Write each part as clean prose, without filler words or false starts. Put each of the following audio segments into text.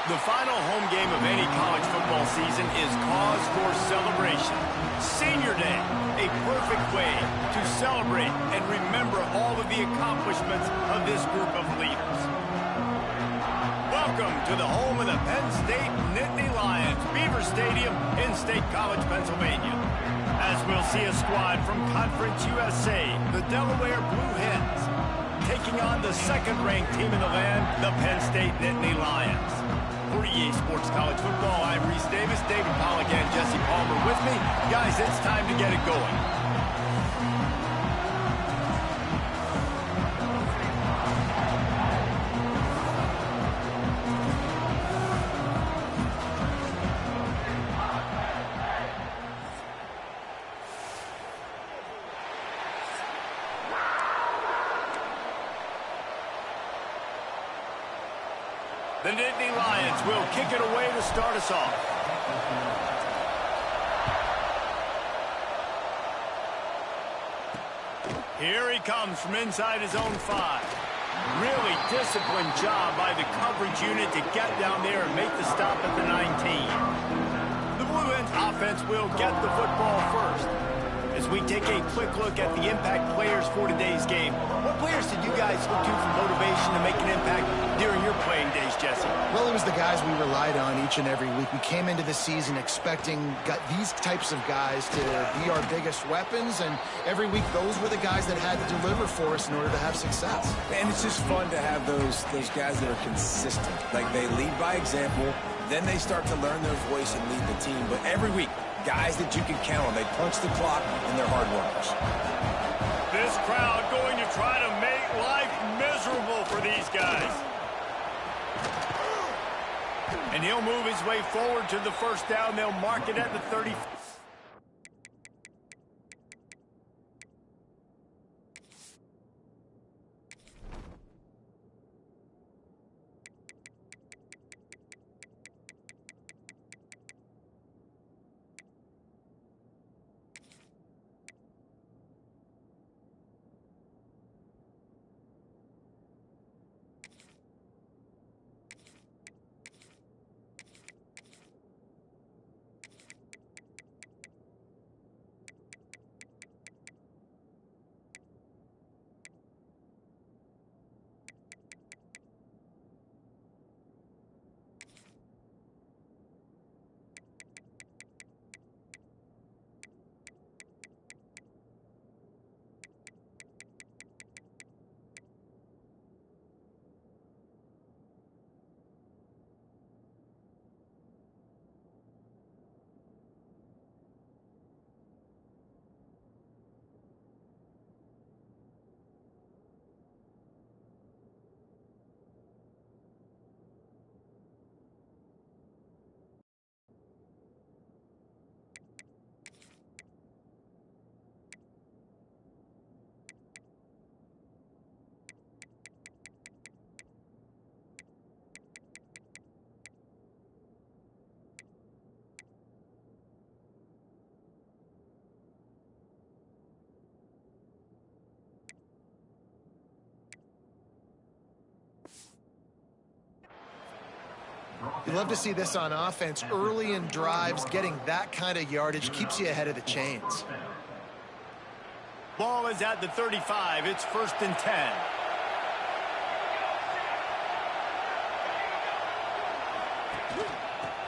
The final home game of any college football season is cause for celebration. Senior Day, a perfect way to celebrate and remember all of the accomplishments of this group of leaders. Welcome to the home of the Penn State Nittany Lions, Beaver Stadium in State College, Pennsylvania. As we'll see a squad from Conference USA, the Delaware Blue Hens, taking on the second-ranked team in the land, the Penn State Nittany Lions. For EA Sports College Football, I'm Reese Davis, David Pollack, and Jesse Palmer with me. Guys, it's time to get it going. The Nittany Lions will kick it away to start us off. Here he comes from inside his own 5. Really disciplined job by the coverage unit to get down there and make the stop at the 19. The Blue Hens offense will get the football first. As we take a quick look at the impact players for today's game, what players did you guys look to for motivation to make an impact during your playing days, Jesse? Well, it was the guys we relied on each and every week. We came into the season expecting these types of guys to be our biggest weapons, and every week those were the guys that had to deliver for us in order to have success. And it's just fun to have those guys that are consistent. Like, they lead by example, then they start to learn their voice and lead the team. But every week, guys that you can count on. They punch the clock, and they're hard workers. This crowd going to try to make life miserable for these guys. And he'll move his way forward to the first down. They'll mark it at the 30. You love to see this on offense. Early in drives, getting that kind of yardage keeps you ahead of the chains. Ball is at the 35. It's 1st and 10.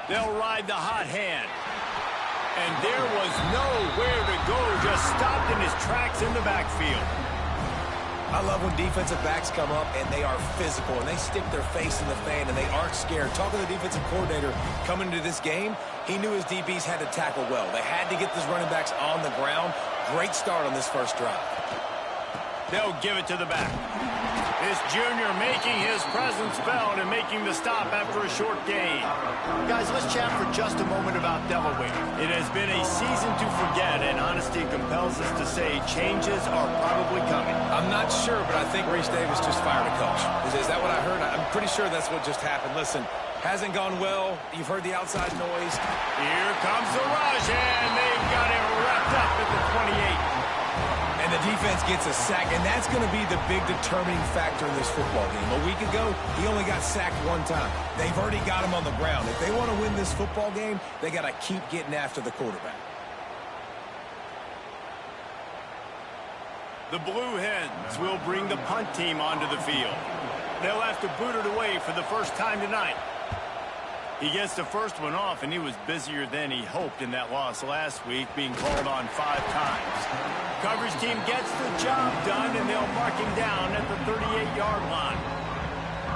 They'll ride the hot hand. And there was nowhere to go. Just stopped in his tracks in the backfield. I love when defensive backs come up and they are physical and they stick their face in the fan and they aren't scared. Talking to the defensive coordinator coming into this game, he knew his DBs had to tackle well. They had to get these running backs on the ground. Great start on this first drive. They'll give it to the back. This junior making his presence felt and making the stop after a short gain. Guys, let's chat for just a moment about Delaware. It has been a season to forget compels us to say changes are probably coming. I'm not sure, but I think Reese Davis just fired a coach. Is that what I heard? I'm pretty sure that's what just happened. Listen, hasn't gone well. You've heard the outside noise. Here comes the rush, and they've got him wrapped up at the 28. And the defense gets a sack, and that's going to be the big determining factor in this football game. A week ago, he only got sacked one time. They've already got him on the ground. If they want to win this football game, they got to keep getting after the quarterback. The Blue Hens will bring the punt team onto the field. They'll have to boot it away for the first time tonight. He gets the first one off, and he was busier than he hoped in that loss last week, being called on 5 times. Coverage team gets the job done, and they'll mark him down at the 38-yard line.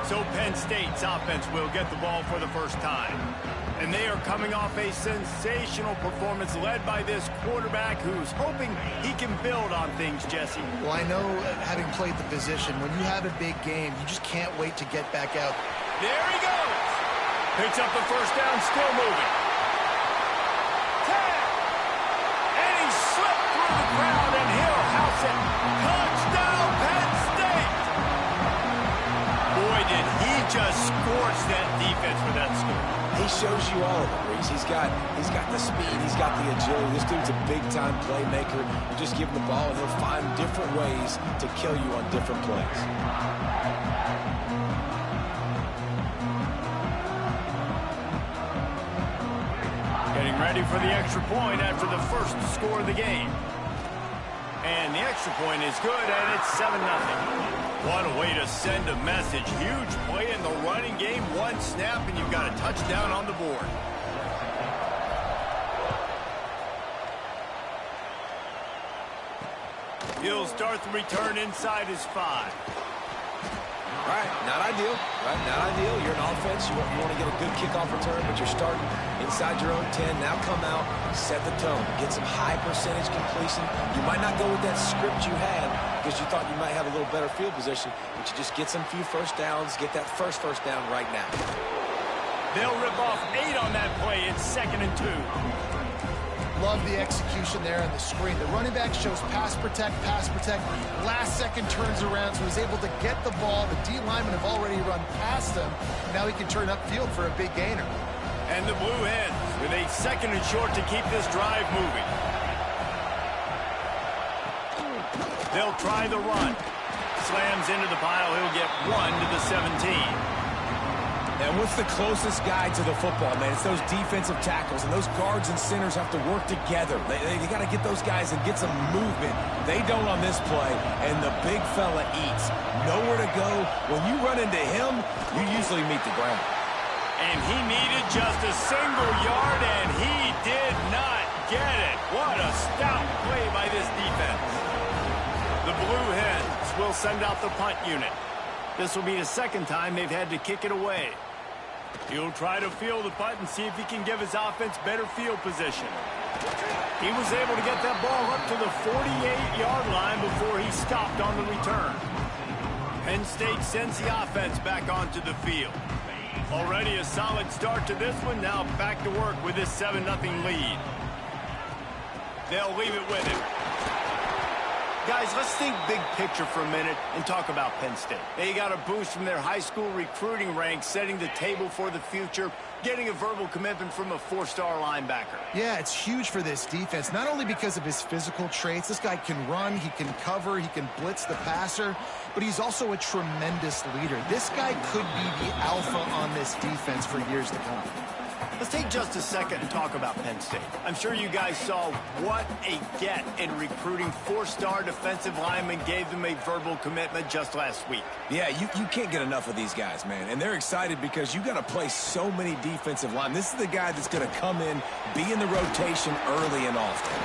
So Penn State's offense will get the ball for the first time. And they are coming off a sensational performance led by this quarterback who's hoping he can build on things, Jesse. Well, I know, having played the position, when you have a big game, you just can't wait to get back out. There he goes. Picks up the first down, still moving. 10. And he slipped through the crowd, and he'll house it. Touchdown, Penn State. Boy, did he just scorch that defense with that score. He shows you all of it, Reese. He's got the speed. He's got the agility. This dude's a big-time playmaker. You just give him the ball, and he'll find different ways to kill you on different plays. Getting ready for the extra point after the first score of the game. And the extra point is good, and it's 7-0. What a way to send a message. Huge play in the running game. One snap, and you've got a touchdown on the board. He'll start the return inside his 5. Right, not ideal. Right, not ideal. You're an offense. You want to get a good kickoff return, but you're starting inside your own 10. Now come out, set the tone, get some high percentage completion. You might not go with that script you had because you thought you might have a little better field position, but you just get some few first downs, get that first down right now. They'll rip off 8 on that play. It's 2nd and 2. Love the execution there on the screen. The running back shows pass protect. Last second turns around, so he's able to get the ball. The D linemen have already run past him. Now he can turn upfield for a big gainer. And the Blue Hens with a 2nd and short to keep this drive moving. They'll try the run. Slams into the pile. He'll get 1 to the 17. And what's the closest guy to the football, man? It's those defensive tackles, and those guards and centers have to work together. They got to get those guys and get some movement. They don't on this play, and the big fella eats. Nowhere to go. When you run into him, you usually meet the ground. And he needed just a single yard, and he did not get it. What a stout play by this defense. The Blue Hens will send out the punt unit. This will be the 2nd time they've had to kick it away. He'll try to field the punt and see if he can give his offense better field position. He was able to get that ball up to the 48-yard line before he stopped on the return. Penn State sends the offense back onto the field. Already a solid start to this one. Now back to work with this 7-0 lead. They'll leave it with him. Guys, let's think big picture for a minute and talk about Penn State. They got a boost from their high school recruiting ranks, setting the table for the future, getting a verbal commitment from a 4-star linebacker. Yeah, it's huge for this defense, not only because of his physical traits. This guy can run, he can cover, he can blitz the passer, but he's also a tremendous leader. This guy could be the alpha on this defense for years to come. Let's take just a second and talk about Penn State. I'm sure you guys saw what a get in recruiting 4-star defensive linemen gave them a verbal commitment just last week. Yeah, you can't get enough of these guys, man. And they're excited because you got to play so many defensive linemen. This is the guy that's going to come in, be in the rotation early and often.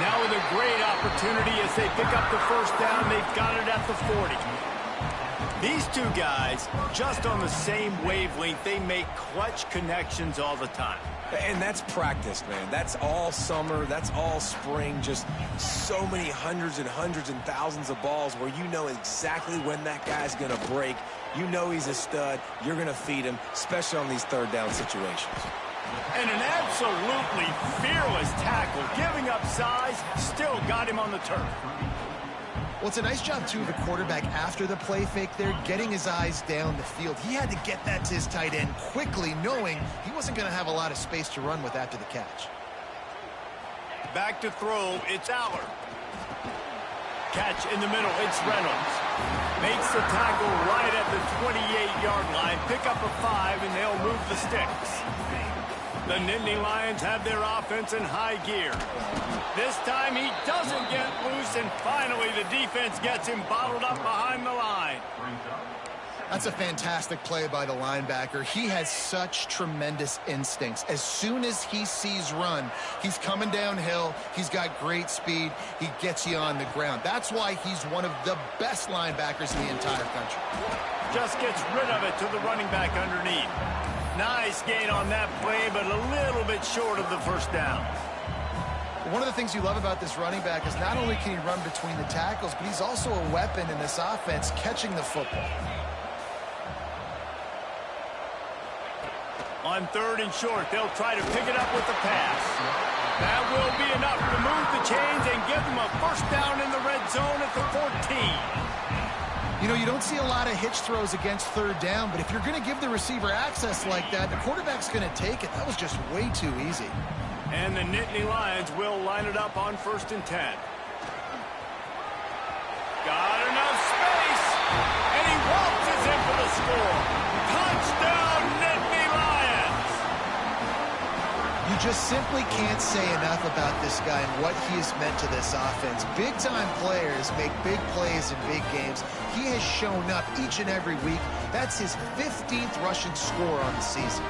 Now with a great opportunity as they pick up the first down, they've got it at the 40. These two guys, just on the same wavelength, they make clutch connections all the time. And that's practice, man. That's all summer. That's all spring. Just so many hundreds and thousands of balls where you know exactly when that guy's going to break. You know he's a stud. You're going to feed him, especially on these 3rd-down situations. And an absolutely fearless tackle, giving up size, still still got him on the turf. Well, it's a nice job, too, of the quarterback after the play fake there, getting his eyes down the field. He had to get that to his tight end quickly, knowing he wasn't going to have a lot of space to run with after the catch. Back to throw, it's Aller. Catch in the middle, it's Reynolds. Makes the tackle right at the 28-yard line. Pick up a 5, and they'll move the sticks. The Nittany Lions have their offense in high gear. This time he doesn't get loose, and finally the defense gets him bottled up behind the line. That's a fantastic play by the linebacker. He has such tremendous instincts. As soon as he sees run, he's coming downhill. He's got great speed. He gets you on the ground. That's why he's one of the best linebackers in the entire country. Just gets rid of it to the running back underneath. Nice gain on that play, but a little bit short of the first down. One of the things you love about this running back is not only can he run between the tackles, but he's also a weapon in this offense catching the football. On 3rd and short, they'll try to pick it up with the pass. That will be enough to move the chains and give them a first down in the red zone at the 14. You know, you don't see a lot of hitch throws against 3rd down, but if you're going to give the receiver access like that, the quarterback's going to take it. That was just way too easy. And the Nittany Lions will line it up on 1st and 10. Got enough space, and he waltzes in for the score. Touchdown, Nittany Lions! You just simply can't say enough about this guy and what he has meant to this offense. Big-time players make big plays in big games. He has shown up each and every week. That's his 15th rushing score on the season.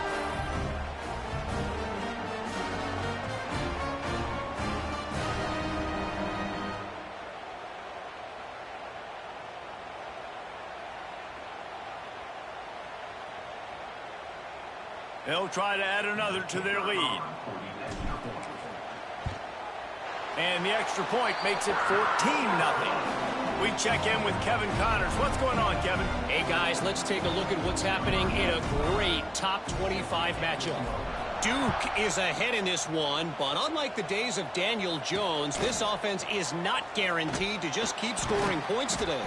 They'll try to add another to their lead. And the extra point makes it 14-0. We check in with Kevin Connors. What's going on, Kevin? Hey, guys, let's take a look at what's happening in a great top 25 matchup. Duke is ahead in this one, but unlike the days of Daniel Jones, this offense is not guaranteed to just keep scoring points today.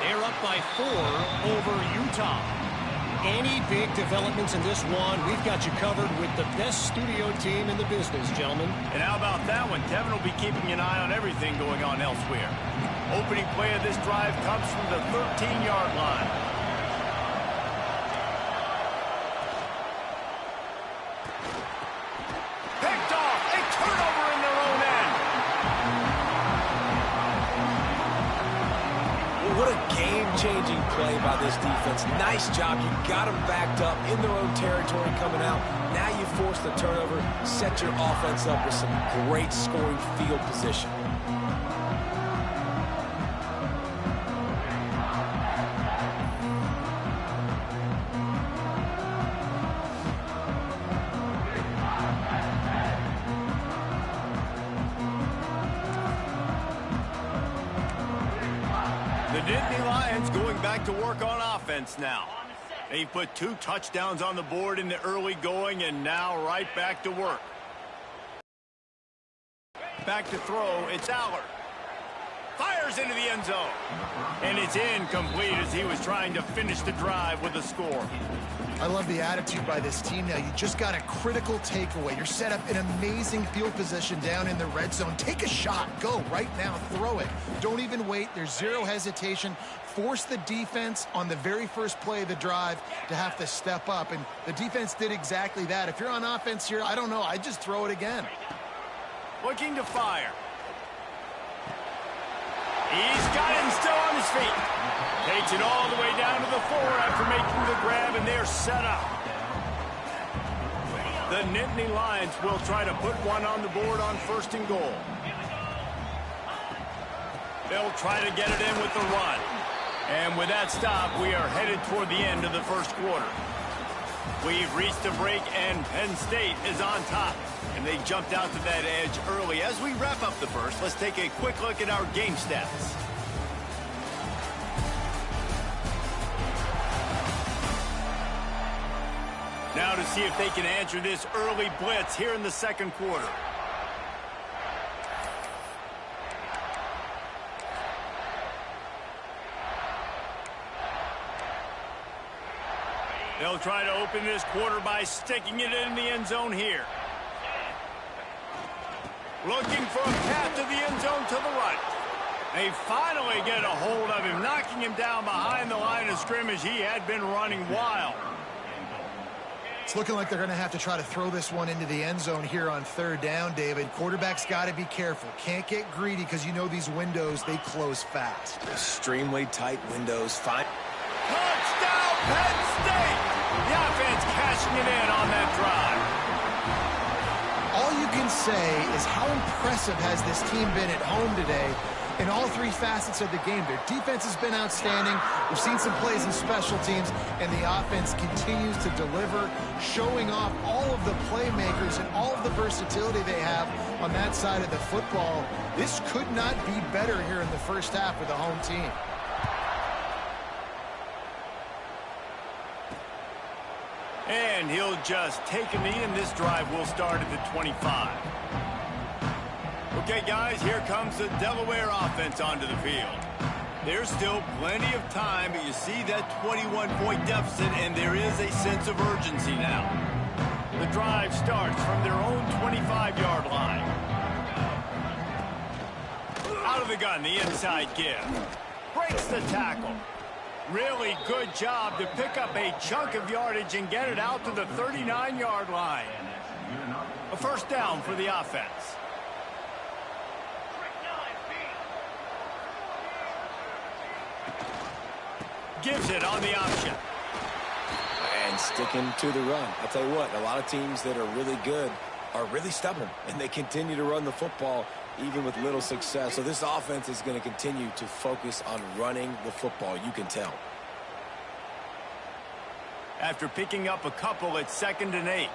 They're up by 4 over Utah. Any big developments in this one, we've got you covered with the best studio team in the business, gentlemen. And how about that one? Kevin will be keeping an eye on everything going on elsewhere. Opening play of this drive comes from the 13-yard line. Picked off. A turnover in their own end. What a game-changing play by this defense. Nice job. You got them backed up in their own territory coming out. Now you force the turnover, set your offense up with some great scoring field position. The Nittany Lions going back to work on offense now. They put 2 touchdowns on the board in the early going, and now right back to work. Back to throw, it's Aller. Fires into the end zone. And it's incomplete as he was trying to finish the drive with a score. I love the attitude by this team now. You just got a critical takeaway. You're set up in amazing field position down in the red zone. Take a shot. Go right now. Throw it. Don't even wait. There's zero hesitation. Force the defense on the very first play of the drive to have to step up. And the defense did exactly that. If you're on offense here, I don't know. I'd just throw it again. Looking to fire. He's got him still on his feet. Takes it all the way down to the 4 after making the grab, and they're set up. The Nittany Lions will try to put one on the board on 1st and goal. They'll try to get it in with the run. And with that stop, we are headed toward the end of the first quarter. We've reached a break, and Penn State is on top. And they jumped out to that edge early. As we wrap up the first, let's take a quick look at our game stats. Now to see if they can answer this early blitz here in the second quarter. They'll try to open this quarter by sticking it in the end zone here. Looking for a path to the end zone to the right. They finally get a hold of him, knocking him down behind the line of scrimmage. He had been running wild. It's looking like they're going to have to try to throw this one into the end zone here on third down, David. Quarterback's got to be careful. Can't get greedy because you know these windows, they close fast. Extremely tight windows. Fine. Touchdown, Penn State! The offense cashing it in on that drive. All you can say is how impressive has this team been at home today in all three facets of the game. Their defense has been outstanding. We've seen some plays in special teams, and the offense continues to deliver, showing off all of the playmakers and all of the versatility they have on that side of the football. This could not be better here in the first half with the home team. And he'll just take a knee, and this drive will start at the 25. Okay, guys, here comes the Delaware offense onto the field. There's still plenty of time, but you see that 21-point deficit, and there is a sense of urgency now. The drive starts from their own 25-yard line. Out of the gun, the inside give. Breaks the tackle. Really good job to pick up a chunk of yardage and get it out to the 39-yard line. A first down for the offense. Gives it on the option. And sticking to the run. I'll tell you what, a lot of teams that are really good are really stubborn, and they continue to run the football even with little success. So this offense is going to continue to focus on running the football. You can tell. After picking up a couple, it's 2nd and 8.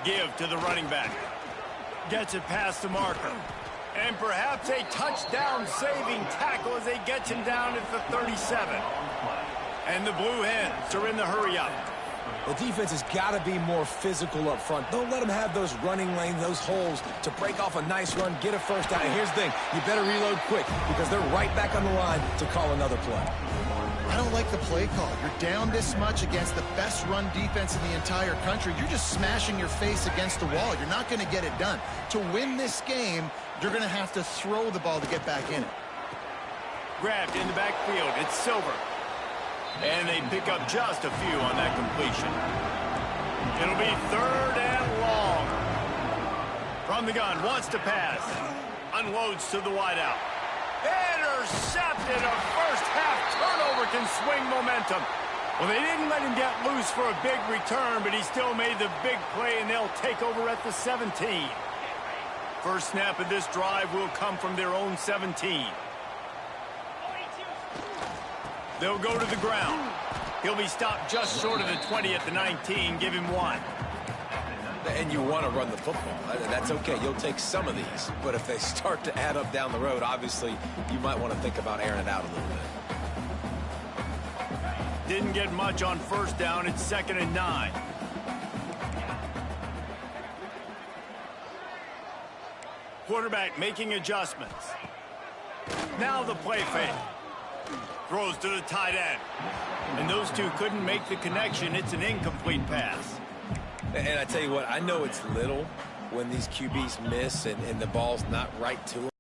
Give to the running back. Gets it past the marker. And perhaps a touchdown-saving tackle as they get him down at the 37. And the Blue Hens are in the hurry-up. The defense has got to be more physical up front. Don't let them have those running lanes, those holes to break off a nice run, get a first down. And here's the thing, you better reload quick because they're right back on the line to call another play. I don't like the play call. You're down this much against the best run defense in the entire country. You're just smashing your face against the wall. You're not going to get it done. To win this game, you're going to have to throw the ball to get back in it. Grabbed in the backfield. It's Silver. And they pick up just a few on that completion. It'll be 3rd and long. From the gun, wants to pass. Unloads to the wideout. Intercepted. A first-half turnover can swing momentum. Well, they didn't let him get loose for a big return, but he still made the big play, and they'll take over at the 17. First snap of this drive will come from their own 17. They'll go to the ground. He'll be stopped just short of the 20 at the 19. Give him 1. And you want to run the football. That's okay. You'll take some of these. But if they start to add up down the road, obviously, you might want to think about airing it out a little bit. Didn't get much on first down. It's 2nd and 9. Quarterback making adjustments. Now the play fake. Throws to the tight end. And those two couldn't make the connection. It's an incomplete pass. And I tell you what, I know it's little when these QBs miss and the ball's not right to them.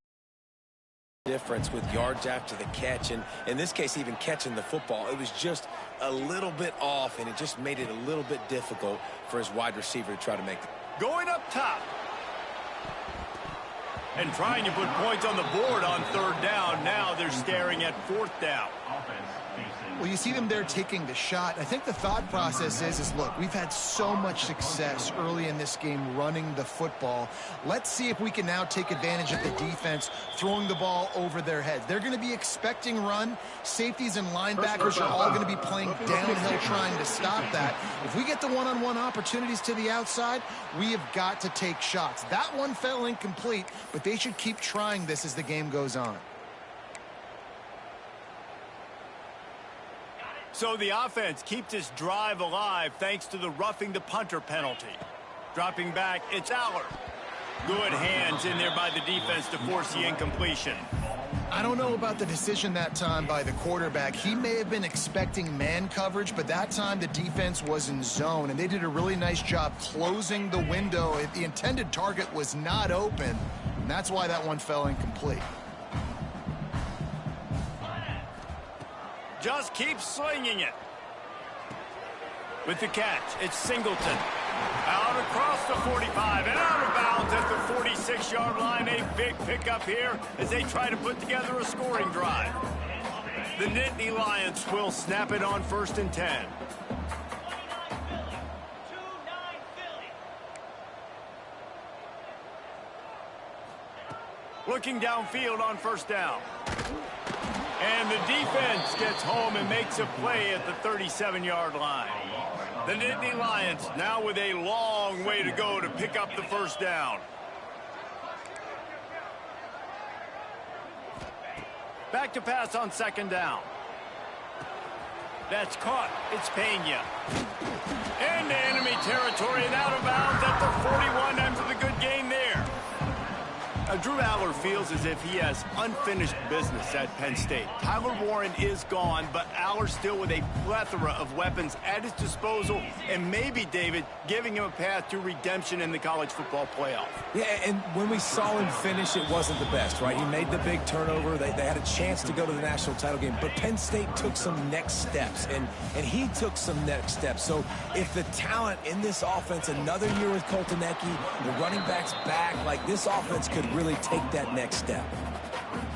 Difference with yards after the catch, and in this case, even catching the football, it was just a little bit off, and it just made it a little bit difficult for his wide receiver to try to make it. Going up top. And trying to put points on the board on 3rd down. Now they're staring at 4th down. Well, you see them there taking the shot. I think the thought process is, look, we've had so much success early in this game running the football. Let's see if we can now take advantage of the defense throwing the ball over their heads. They're going to be expecting run. Safeties and linebackers are all going to be playing downhill trying to stop that. If we get the one-on-one opportunities to the outside, we have got to take shots. That one fell incomplete, but they should keep trying this as the game goes on. So the offense keeps this drive alive thanks to the roughing the punter penalty. Dropping back, it's Aller. Good hands in there by the defense to force the incompletion. I don't know about the decision that time by the quarterback. He may have been expecting man coverage, but that time the defense was in zone, and they did a really nice job closing the window. The intended target was not open, and that's why that one fell incomplete. Just keep slinging it. With the catch, it's Singleton. Out across the 45 and out of bounds at the 46-yard line. A big pickup here as they try to put together a scoring drive. The Nittany Lions will snap it on 1st and 10. Looking downfield on 1st down. And the defense gets home and makes a play at the 37-yard line. The Nittany Lions now with a long way to go to pick up the 1st down. Back to pass on 2nd down. That's caught. It's Pena. Into enemy territory and out of bounds at the 41 after the good gain there. Drew Aller feels as if he has unfinished business at Penn State. Tyler Warren is gone, but Aller still with a plethora of weapons at his disposal, and maybe, David, giving him a path to redemption in the college football playoff. Yeah, and when we saw him finish, it wasn't the best, right? He made the big turnover. They had a chance to go to the national title game, but Penn State took some next steps, and he took some next steps. So if the talent in this offense, another year with Coltonecki, the running backs back, like this offense could really take that next step.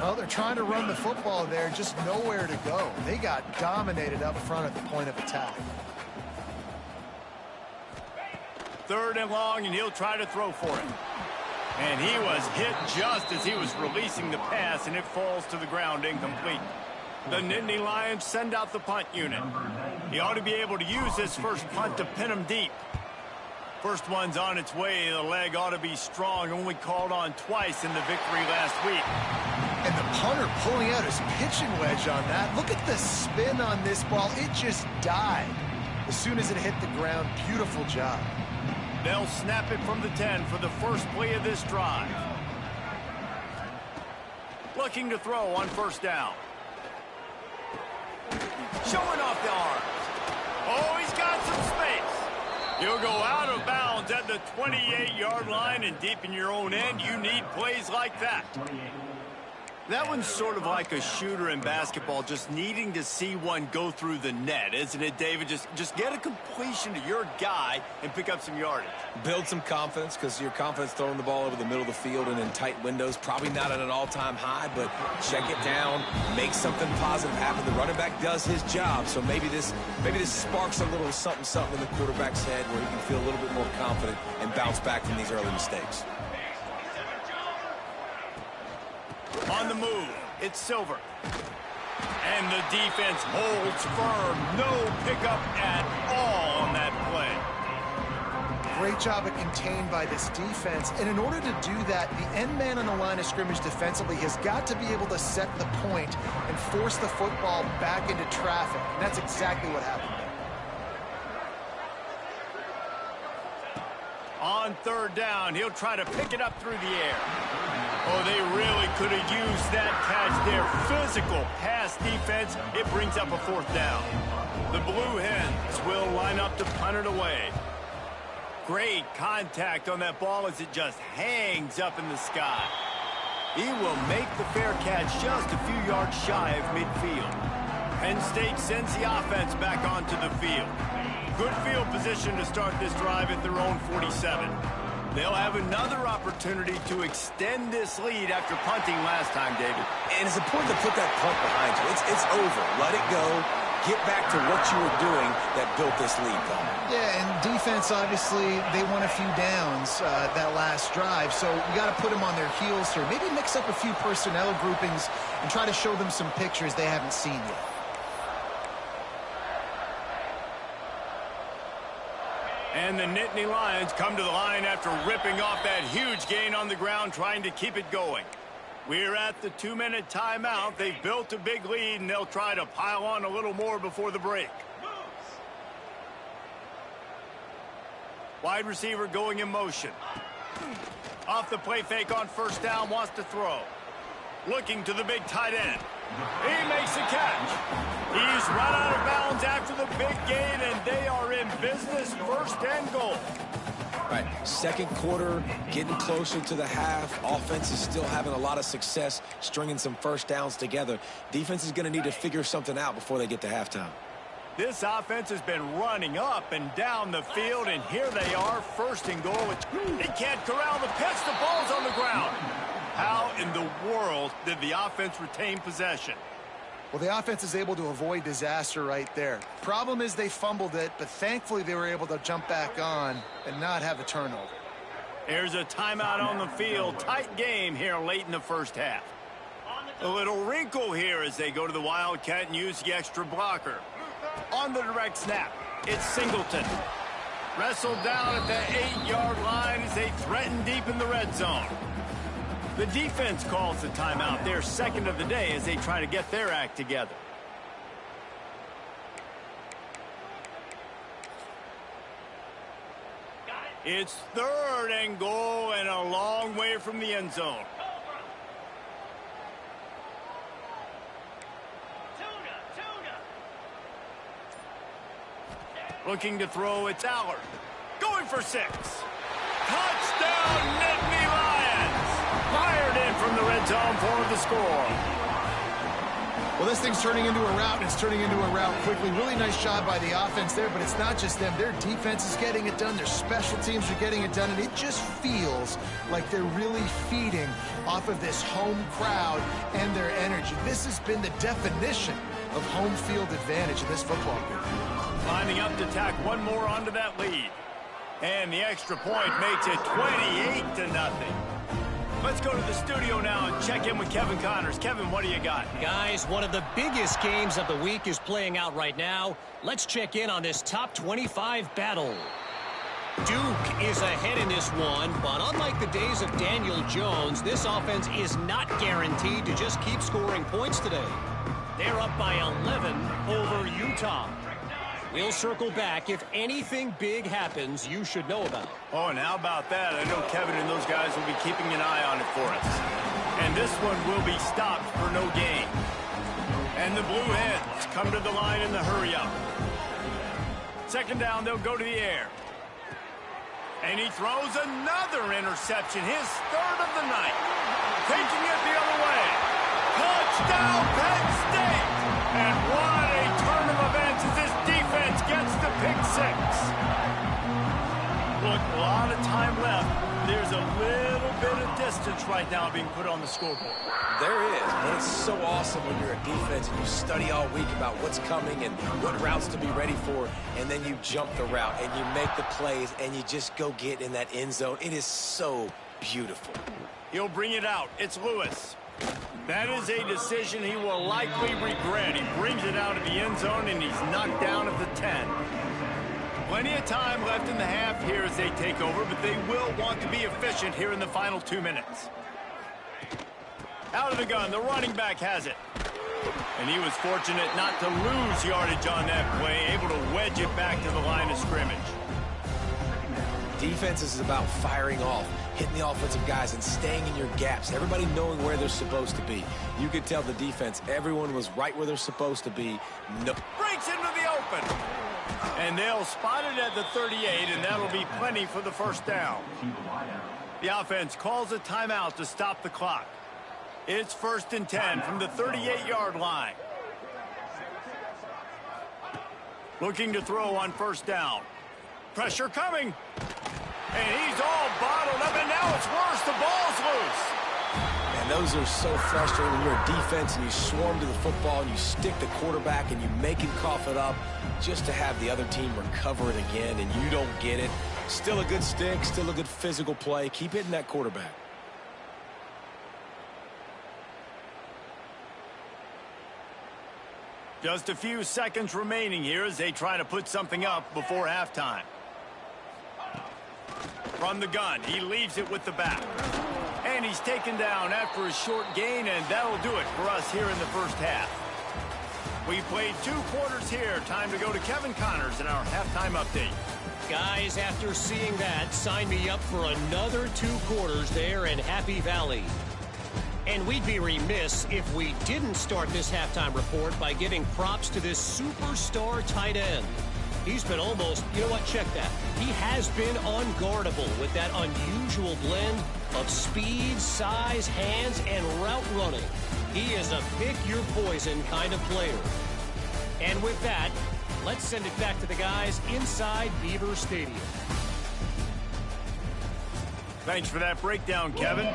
Well, they're trying to run the football there, just nowhere to go. They got dominated up front at the point of attack. 3rd and long, and he'll try to throw for it. And he was hit just as he was releasing the pass, and it falls to the ground incomplete. The Nittany Lions send out the punt unit. He ought to be able to use this first punt to pin him deep. First one's on its way. The leg ought to be strong. Only called on twice in the victory last week. And the punter pulling out his pitching wedge on that. Look at the spin on this ball. It just died as soon as it hit the ground. Beautiful job. They'll snap it from the 10 for the first play of this drive. Looking to throw on 1st down. Showing off the arms. Oh, he's got some space. You'll go out of bounds at the 28-yard line, and deep in your own end, you need plays like that. That one's sort of like a shooter in basketball, just needing to see one go through the net, isn't it, David? Just get a completion to your guy and pick up some yardage. Build some confidence, because your confidence throwing the ball over the middle of the field and in tight windows, probably not at an all-time high, but check it down, make something positive happen. The running back does his job, so maybe this sparks a little something in the quarterback's head where he can feel a little bit more confident and bounce back from these early mistakes. On the move, it's Silver. And the defense holds firm. No pickup at all on that play. Great job of contained by this defense. And in order to do that, the end man on the line of scrimmage defensively has got to be able to set the point and force the football back into traffic. And that's exactly what happened there. On 3rd down, he'll try to pick it up through the air. Oh, they really could have used that catch there. Physical pass defense. It brings up a 4th down. The Blue Hens will line up to punt it away. Great contact on that ball as it just hangs up in the sky. He will make the fair catch just a few yards shy of midfield. Penn State sends the offense back onto the field. Good field position to start this drive at their own 47. They'll have another opportunity to extend this lead after punting last time, David. And it's important to put that punt behind you. It's over. Let it go. Get back to what you were doing that built this lead, though. Yeah, and defense, obviously, they won a few downs that last drive, so you got to put them on their heels here. Maybe mix up a few personnel groupings and try to show them some pictures they haven't seen yet. And the Nittany Lions come to the line after ripping off that huge gain on the ground, trying to keep it going. We're at the 2-minute timeout. They've built a big lead, and they'll try to pile on a little more before the break. Wide receiver going in motion. Off the play fake on 1st down, wants to throw. Looking to the big tight end. He makes the catch. He's run out of bounds after the big gain, and they are in business, 1st and goal. All right, second quarter, getting closer to the half. Offense is still having a lot of success stringing some first downs together. Defense is going to need to figure something out before they get to halftime. This offense has been running up and down the field, and here they are, 1st and goal. They can't corral the pitch. The ball's on the ground. How in the world did the offense retain possession? Well, the offense is able to avoid disaster right there. Problem is they fumbled it, but thankfully they were able to jump back on and not have a turnover. There's a timeout on the field. Tight game here late in the first half. A little wrinkle here as they go to the Wildcat and use the extra blocker. On the direct snap, it's Singleton. Wrestled down at the 8-yard line as they threaten deep in the red zone. The defense calls the timeout, their 2nd of the day, as they try to get their act together. It's 3rd and goal and a long way from the end zone. Looking to throw, it's Allard. Going for 6. Touchdown, Nittany Lions! Fired in from the red zone for the score. Well, this thing's turning into a rout, and it's turning into a rout quickly. Really nice job by the offense there, but it's not just them. Their defense is getting it done. Their special teams are getting it done, and it just feels like they're really feeding off of this home crowd and their energy. This has been the definition of home field advantage in this football game. Lining up to tack one more onto that lead. And the extra point makes it 28-0. Let's go to the studio now and check in with Kevin Connors. Kevin, what do you got? Guys, one of the biggest games of the week is playing out right now. Let's check in on this top 25 battle. Duke is ahead in this one, but unlike the days of Daniel Jones, this offense is not guaranteed to just keep scoring points today. They're up by 11 over Utah. We'll circle back if anything big happens you should know about. Oh, and how about that? I know Kevin and those guys will be keeping an eye on it for us. And this one will be stopped for no gain. And the Blue Hens come to the line in the hurry-up. 2nd down, they'll go to the air. And he throws another interception, his 3rd of the night. Taking it the other way. Touchdown, Penn State! And what a turn of events as this defense gets the pick 6. Look, a lot of time left. There's a little bit of distance right now being put on the scoreboard. There is, but it's so awesome when you're a defense and you study all week about what's coming and what routes to be ready for, and then you jump the route and you make the plays and you just go get in that end zone. It is so beautiful. He'll bring it out. It's Lewis. That is a decision he will likely regret. He brings it out of the end zone, and he's knocked down at the 10. Plenty of time left in the half here as they take over, but they will want to be efficient here in the final 2 minutes. Out of the gun, the running back has it. And he was fortunate not to lose yardage on that play, able to wedge it back to the line of scrimmage. Defense is about firing off, hitting the offensive guys and staying in your gaps, everybody knowing where they're supposed to be. You could tell the defense, everyone was right where they're supposed to be. No. Breaks into the open. And they'll spot it at the 38, and that'll be plenty for the 1st down. The offense calls a timeout to stop the clock. It's 1st and 10 from the 38-yard line. Looking to throw on 1st down. Pressure coming. And he's all bottled up, and now it's worse. The ball's loose. And those are so frustrating when you're a defense and you swarm to the football and you stick the quarterback and you make him cough it up just to have the other team recover it again, and you don't get it. Still a good stick, still a good physical play. Keep hitting that quarterback. Just a few seconds remaining here as they try to put something up before halftime. From the gun, he leaves it with the back. And he's taken down after a short gain, and that'll do it for us here in the first half. We played 2 quarters here. Time to go to Kevin Connors in our halftime update. Guys, after seeing that, sign me up for another 2 quarters there in Happy Valley. And we'd be remiss if we didn't start this halftime report by giving props to this superstar tight end. He's been almost, you know what, check that. He has been unguardable with that unusual blend of speed, size, hands, and route running. He is a pick-your-poison kind of player. And with that, let's send it back to the guys inside Beaver Stadium. Thanks for that breakdown, Kevin.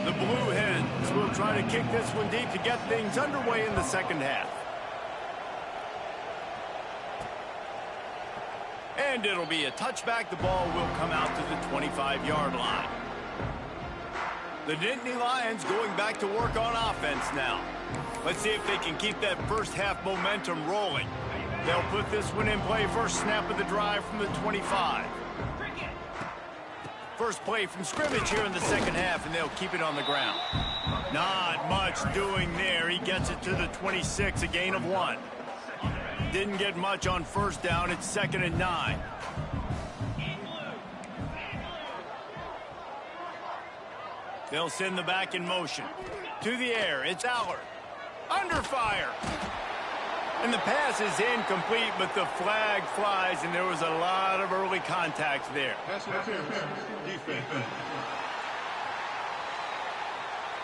The Blue Hens will try to kick this one deep to get things underway in the second half. And it'll be a touchback. The ball will come out to the 25-yard line. The Nittany Lions going back to work on offense now. Let's see if they can keep that first half momentum rolling. They'll put this one in play first snap of the drive from the 25. First play from scrimmage here in the second half, and they'll keep it on the ground. Not much doing there. He gets it to the 26, a gain of 1. Didn't get much on first down. It's 2nd and 9. They'll send the back in motion. To the air, it's Allard. Under fire. And the pass is incomplete, but the flag flies, and there was a lot of early contact there. Defense.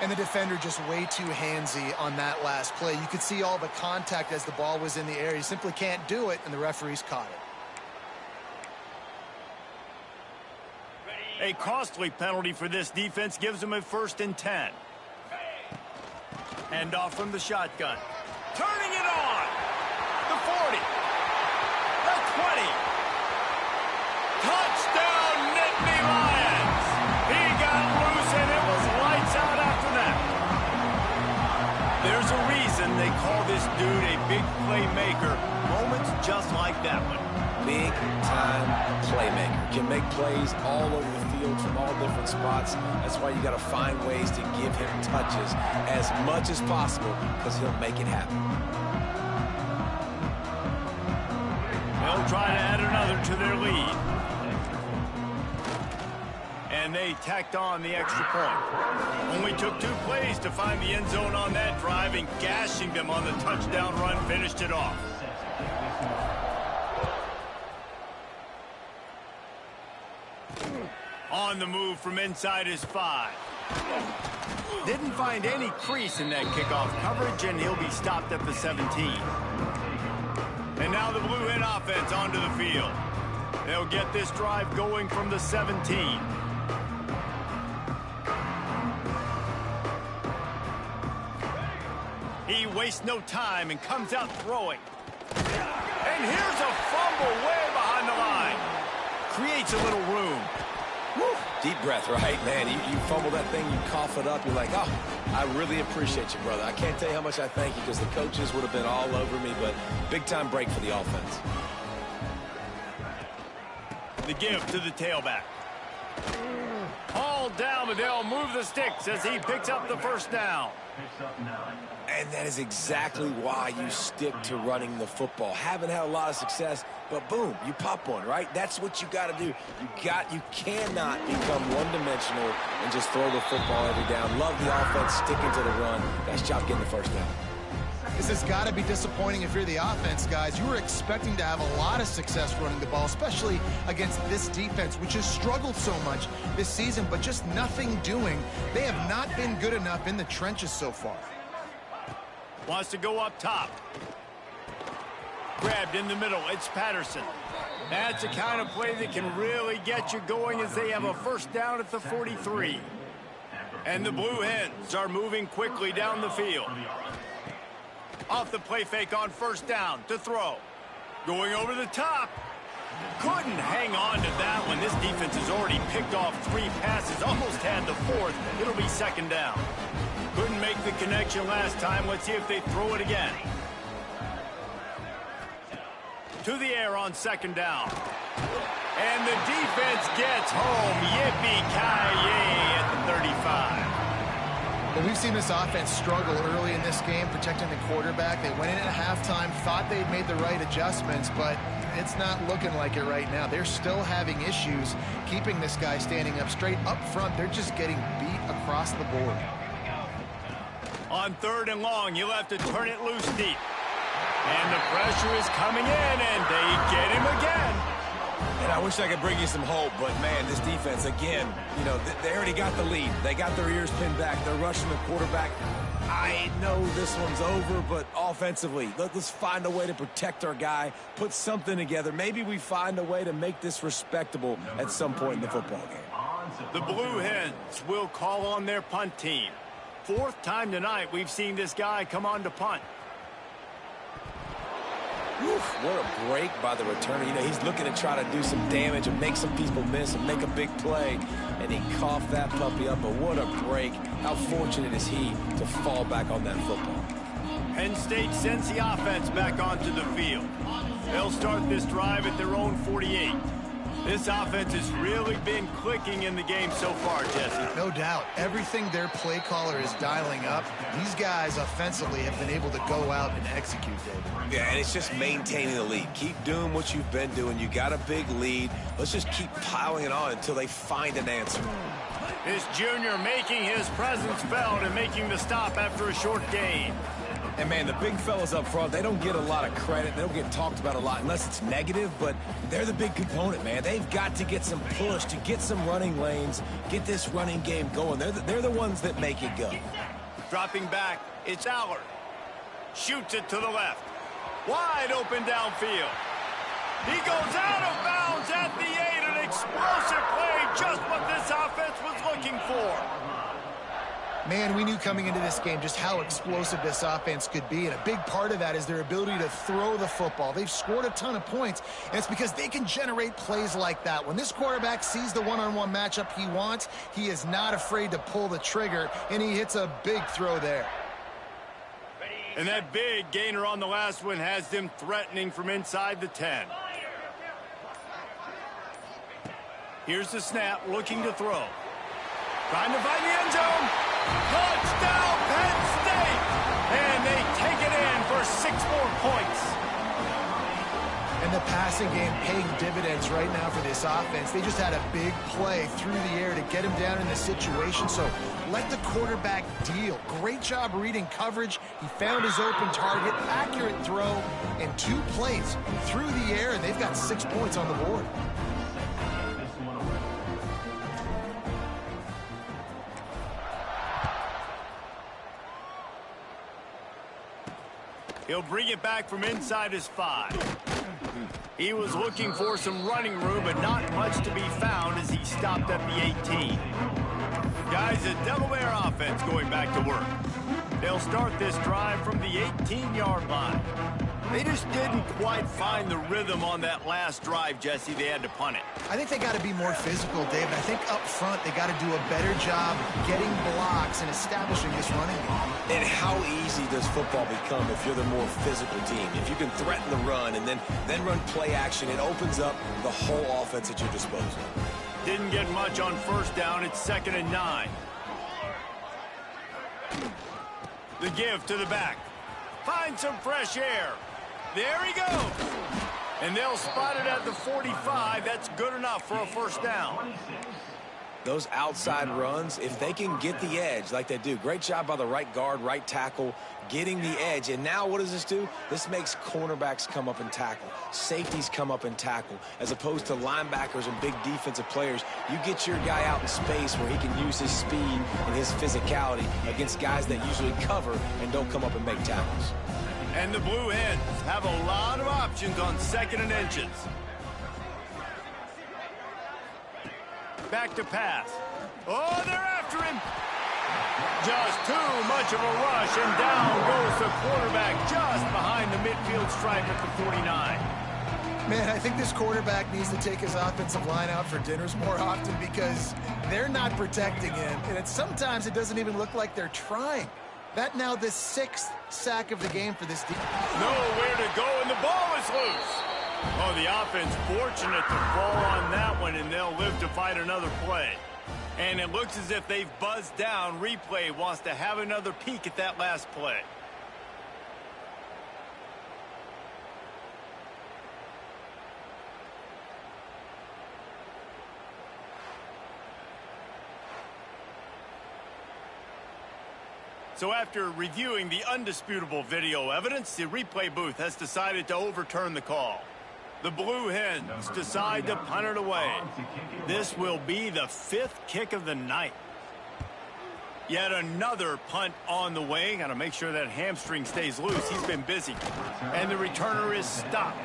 And the defender just way too handsy on that last play. You could see all the contact as the ball was in the air. You simply can't do it, and the referees caught it. A costly penalty for this defense gives them a 1st and 10. Hand off from the shotgun. Turning it on. The 40. The 20. Touchdown, Nittany Lions. He got loose, and it was lights out after that. There's a reason they call this dude a big playmaker. Moments just like that one. Big-time playmaker. Can make plays all over the field from all different spots. That's why you got to find ways to give him touches as much as possible, because he'll make it happen. They'll try to add another to their lead. And they tacked on the extra point. Only took 2 plays to find the end zone on that drive, and gashing them on the touchdown run finished it off. On the move from inside his 5. Didn't find any crease in that kickoff coverage, and he'll be stopped at the 17. And now the Blue Hen offense onto the field. They'll get this drive going from the 17. He wastes no time and comes out throwing. And here's a fumble way behind the line. Creates a little room. Woo. Deep breath, right, man? You fumble that thing, you cough it up, you're like, oh, I really appreciate you, brother. I can't tell you how much I thank you, because the coaches would have been all over me, but big-time break for the offense. The give to the tailback. Hauled down, but they'll move the sticks as he picks up the first down. And that is exactly why you stick to running the football. Haven't had a lot of success, but boom, you pop one, right? That's what you got to do. You cannot become one-dimensional and just throw the football every down. Love the offense, sticking to the run. Nice job getting the first down. This has got to be disappointing if you're the offense, guys. You were expecting to have a lot of success running the ball, especially against this defense, which has struggled so much this season, but just nothing doing. They have not been good enough in the trenches so far. Wants to go up top. Grabbed in the middle. It's Patterson. That's the kind of play that can really get you going, as they have a first down at the 43. And the Blue Hens are moving quickly down the field. Off the play fake on first down to throw. Going over the top. Couldn't hang on to that one. This defense has already picked off 3 passes. Almost had the 4th. It'll be second down. Couldn't make the connection last time. Let's see if they throw it again. To the air on second down. And the defense gets home. Yippee-ki-yay at the 35. Well, we've seen this offense struggle early in this game, protecting the quarterback. They went in at halftime, thought they'd made the right adjustments, but it's not looking like it right now. They're still having issues keeping this guy standing up straight. Up front, they're just getting beat across the board. On 3rd and long, you'll have to turn it loose deep. And the pressure is coming in, and they get him again. And I wish I could bring you some hope, but, man, this defense, again, you know, they already got the lead. They got their ears pinned back. They're rushing the quarterback. I know this one's over, but offensively, let's find a way to protect our guy, put something together. Maybe we find a way to make this respectable at some point in the football game. The Blue Hens will call on their punt team. 4th time tonight we've seen this guy come on to punt. Oof, what a break by the returner. You know, he's looking to try to do some damage and make some people miss and make a big play. And he coughed that puppy up, but what a break. How fortunate is he to fall back on that football. Penn State sends the offense back onto the field. They'll start this drive at their own 48. This offense has really been clicking in the game so far, Jesse. No doubt. Everything their play caller is dialing up, these guys offensively have been able to go out and execute, David. Yeah, and it's just maintaining the lead. Keep doing what you've been doing. You got a big lead. Let's just keep piling it on until they find an answer. This junior making his presence felt and making the stop after a short gain. And, man, the big fellas up front, they don't get a lot of credit. They don't get talked about a lot unless it's negative, but they're the big component, man. They've got to get some push, to get some running lanes, get this running game going. They're the ones that make it go. Dropping back, it's Allard. Shoots it to the left. Wide open downfield. He goes out of bounds at the 8. An explosive play, just what this offense was looking for. Man, we knew coming into this game just how explosive this offense could be, and a big part of that is their ability to throw the football. They've scored a ton of points, and it's because they can generate plays like that. When this quarterback sees the one-on-one matchup he wants, he is not afraid to pull the trigger, and he hits a big throw there. And that big gainer on the last one has them threatening from inside the 10. Here's the snap, looking to throw. Trying to find the end zone. Touchdown, Penn State! And they take it in for 6 more points. And the passing game paying dividends right now for this offense. They just had a big play through the air to get him down in the situation. So let the quarterback deal. Great job reading coverage. He found his open target, accurate throw, and 2 plays through the air, and they've got 6 points on the board. He'll bring it back from inside his 5. He was looking for some running room, but not much to be found as he stopped at the 18. Guys, the Delaware offense going back to work. They'll start this drive from the 18-yard line. They just didn't quite find the rhythm on that last drive, Jesse. They had to punt it. I think they got to be more physical, David. I think up front they got to do a better job getting blocks and establishing this running game. And how easy does football become if you're the more physical team? If you can threaten the run and then run play action, it opens up the whole offense at your disposal. Didn't get much on 1st down. It's 2nd and 9. The give to the back. Find some fresh air. There he goes. And they'll spot it at the 45. That's good enough for a 1st down. Those outside runs, if they can get the edge like they do, great job by the right guard, right tackle, getting the edge. And now what does this do? This makes cornerbacks come up and tackle. Safeties come up and tackle. As opposed to linebackers and big defensive players, you get your guy out in space where he can use his speed and his physicality against guys that usually cover and don't come up and make tackles. And the Blue Hens have a lot of options on 2nd and inches. Back to pass. Oh, they're after him. Just too much of a rush, and down goes the quarterback just behind the midfield stripe at the 49. Man, I think this quarterback needs to take his offensive line out for dinners more often because they're not protecting him. And sometimes it doesn't even look like they're trying. That now the 6th sack of the game for this team. Nowhere to go, and the ball is loose. Oh, the offense fortunate to fall on that one, and they'll live to fight another play. And it looks as if they've buzzed down. Replay wants to have another peek at that last play. So after reviewing the undisputable video evidence, the replay booth has decided to overturn the call. The Blue Hens decide to punt it away. This will be the 5th kick of the night. Yet another punt on the way. Got to make sure that hamstring stays loose. He's been busy. And the returner is stopped.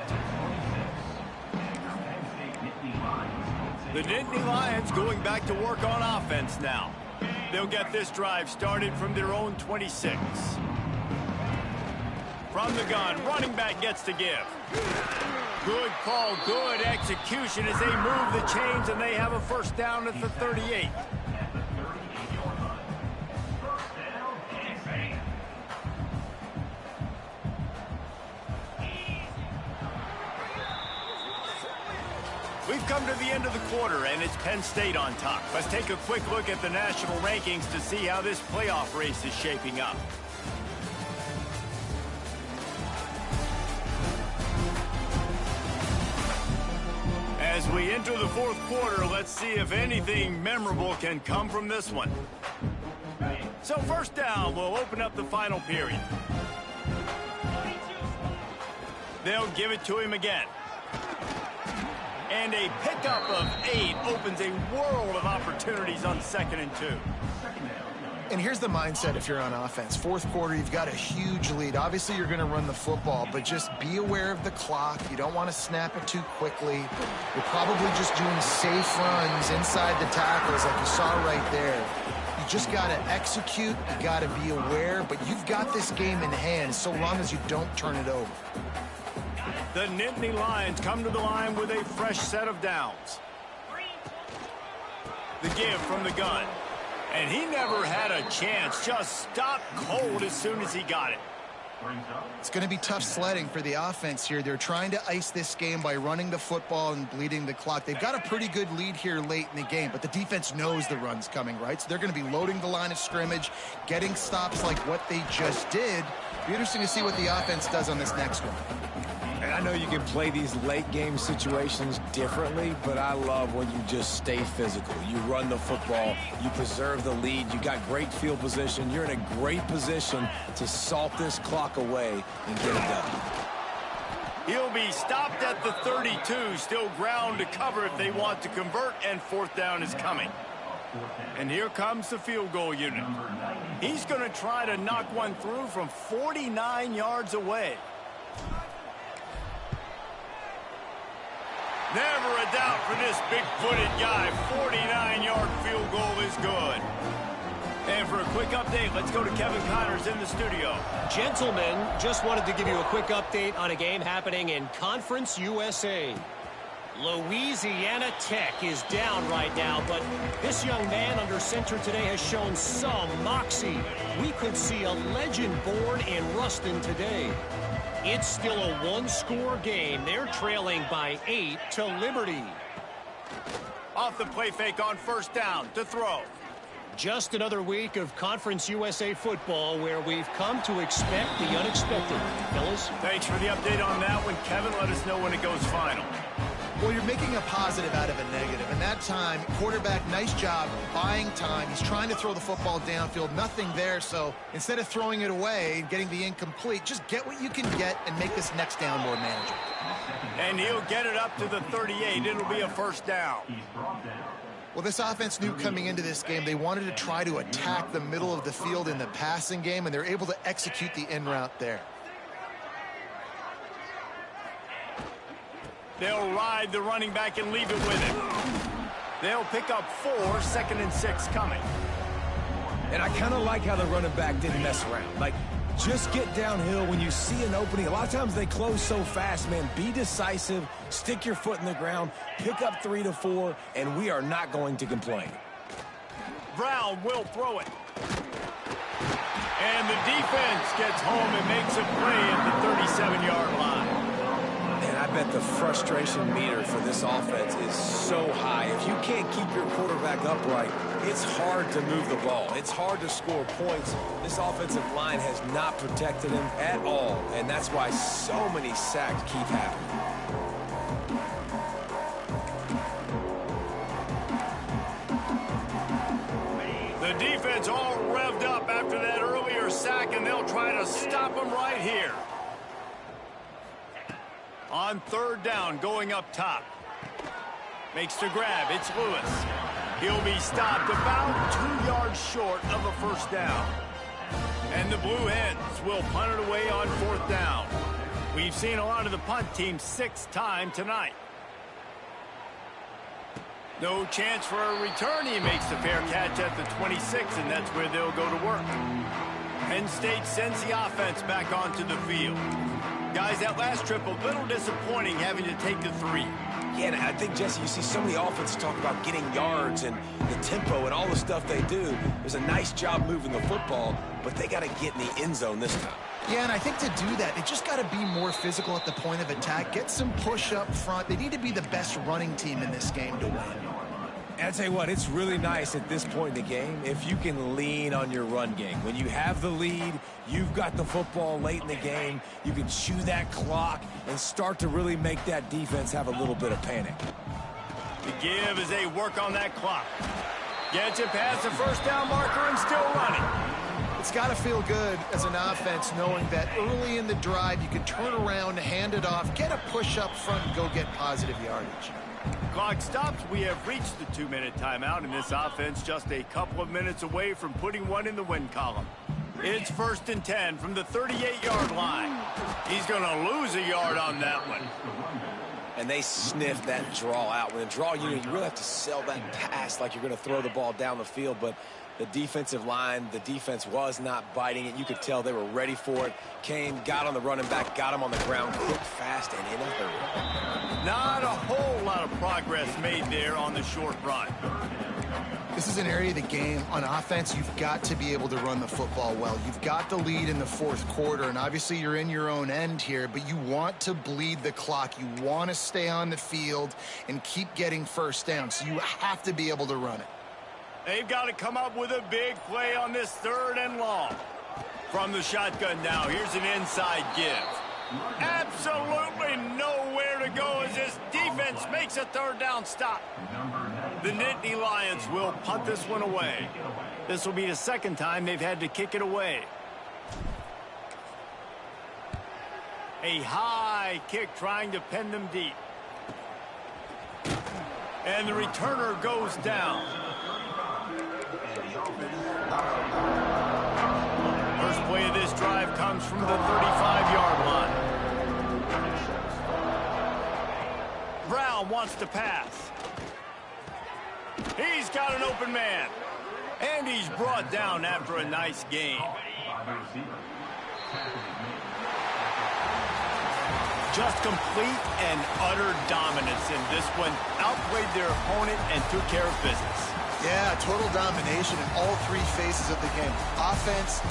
The Nittany Lions going back to work on offense now. They'll get this drive started from their own 26. From the gun, running back gets to give. Good call, good execution as they move the chains, and they have a first down at the 38. We've come to the end of the quarter, and it's Penn State on top. Let's take a quick look at the national rankings to see how this playoff race is shaping up. As we enter the 4th quarter, let's see if anything memorable can come from this one. So first down, we'll open up the final period. They'll give it to him again. And a pickup of 8 opens a world of opportunities on 2nd and 2. And here's the mindset if you're on offense. 4th quarter, you've got a huge lead. Obviously, you're going to run the football, but just be aware of the clock. You don't want to snap it too quickly. You're probably just doing safe runs inside the tackles like you saw right there. You just got to execute. You got to be aware, but you've got this game in hand so long as you don't turn it over. The Nittany Lions come to the line with a fresh set of downs. The give from the gun. And he never had a chance. Just stopped cold as soon as he got it. It's going to be tough sledding for the offense here. They're trying to ice this game by running the football and bleeding the clock. They've got a pretty good lead here late in the game, but the defense knows the run's coming, right? So they're going to be loading the line of scrimmage, getting stops like what they just did. It'll be interesting to see what the offense does on this next one. And I know you can play these late game situations differently, but I love when you just stay physical. You run the football, you preserve the lead, you got great field position, you're in a great position to salt this clock away and get it done. He'll be stopped at the 32, still ground to cover if they want to convert, and 4th down is coming. And here comes the field goal unit. He's going to try to knock one through from 49 yards away. Never a doubt for this big-footed guy. 49-yard field goal is good. And for a quick update, let's go to Kevin Connors in the studio. Gentlemen, just wanted to give you a quick update on a game happening in Conference USA. Louisiana Tech is down right now, but this young man under center today has shown some moxie. We could see a legend born in Ruston today. It's still a one-score game. They're trailing by 8 to Liberty. Off the play fake on 1st down to throw. Just another week of Conference USA football where we've come to expect the unexpected. Fellas? Thanks for the update on that one, Kevin. Let us know when it goes final. Well, you're making a positive out of a negative. And that time, quarterback, nice job buying time. He's trying to throw the football downfield. Nothing there. So instead of throwing it away and getting the incomplete, just get what you can get and make this next down more manageable. And he'll get it up to the 38. It'll be a 1st down. Well, this offense knew coming into this game they wanted to try to attack the middle of the field in the passing game, and they're able to execute the in route there. They'll ride the running back and leave it with him. They'll pick up 4, 2nd and 6 coming. And I kind of like how the running back didn't mess around. Like, just get downhill when you see an opening. A lot of times they close so fast, man. Be decisive, stick your foot in the ground, pick up 3 to 4, and we are not going to complain. Brown will throw it. And the defense gets home and makes a play at the 37-yard line. And I bet the frustration meter for this offense is so high. If you can't keep your quarterback upright, it's hard to move the ball. It's hard to score points. This offensive line has not protected him at all, and that's why so many sacks keep happening. The defense all revved up after that earlier sack, and they'll try to stop him right here. On third down, going up top. Makes the grab. It's Lewis. He'll be stopped about 2 yards short of a first down. And the Blue Hens will punt it away on fourth down. We've seen a lot of the punt team 6 times tonight. No chance for a return. He makes the fair catch at the 26, and that's where they'll go to work. Penn State sends the offense back onto the field. Guys, that last trip, a little disappointing having to take the 3. Yeah, and I think, Jesse, you see so many offenses talk about getting yards and the tempo and all the stuff they do. There's a nice job moving the football, but they got to get in the end zone this time. Yeah, and I think to do that, they just got to be more physical at the point of attack. Get some push up front. They need to be the best running team in this game to win. And I tell you what, it's really nice at this point in the game if you can lean on your run game. When you have the lead, you've got the football late in the game, you can chew that clock and start to really make that defense have a little bit of panic. The give as they work on that clock. Gets it past the first down marker and still running. It's got to feel good as an offense knowing that early in the drive you can turn around, hand it off, get a push up front, and go get positive yardage. Clock stops. We have reached the 2-minute timeout, and this offense just a couple of minutes away from putting one in the win column. It's 1st and 10 from the 38-yard line. He's going to lose a yard on that one. And they sniff that draw out. With a draw unit, you really have to sell that pass like you're going to throw the ball down the field, but the defensive line, the defense was not biting it. You could tell they were ready for it. Came, got on the running back, got him on the ground quick, fast, and in a hurry. Not a whole lot of progress made there on the short run. This is an area of the game. On offense, you've got to be able to run the football well. You've got the lead in the fourth quarter, and obviously you're in your own end here, but you want to bleed the clock. You want to stay on the field and keep getting first down, so you have to be able to run it. They've got to come up with a big play on this 3rd and long. From the shotgun now, here's an inside give. Absolutely nowhere to go as this defense makes a 3rd down stop. The Nittany Lions will punt this one away. This will be the 2nd time they've had to kick it away. A high kick trying to pin them deep. And the returner goes down. First play of this drive comes from the 35-yard line. Brown wants to pass. He's got an open man. And he's brought down after a nice gain. Just complete and utter dominance in this one. Outplayed their opponent and took care of business. Yeah, total domination in all 3 phases of the game. Offense,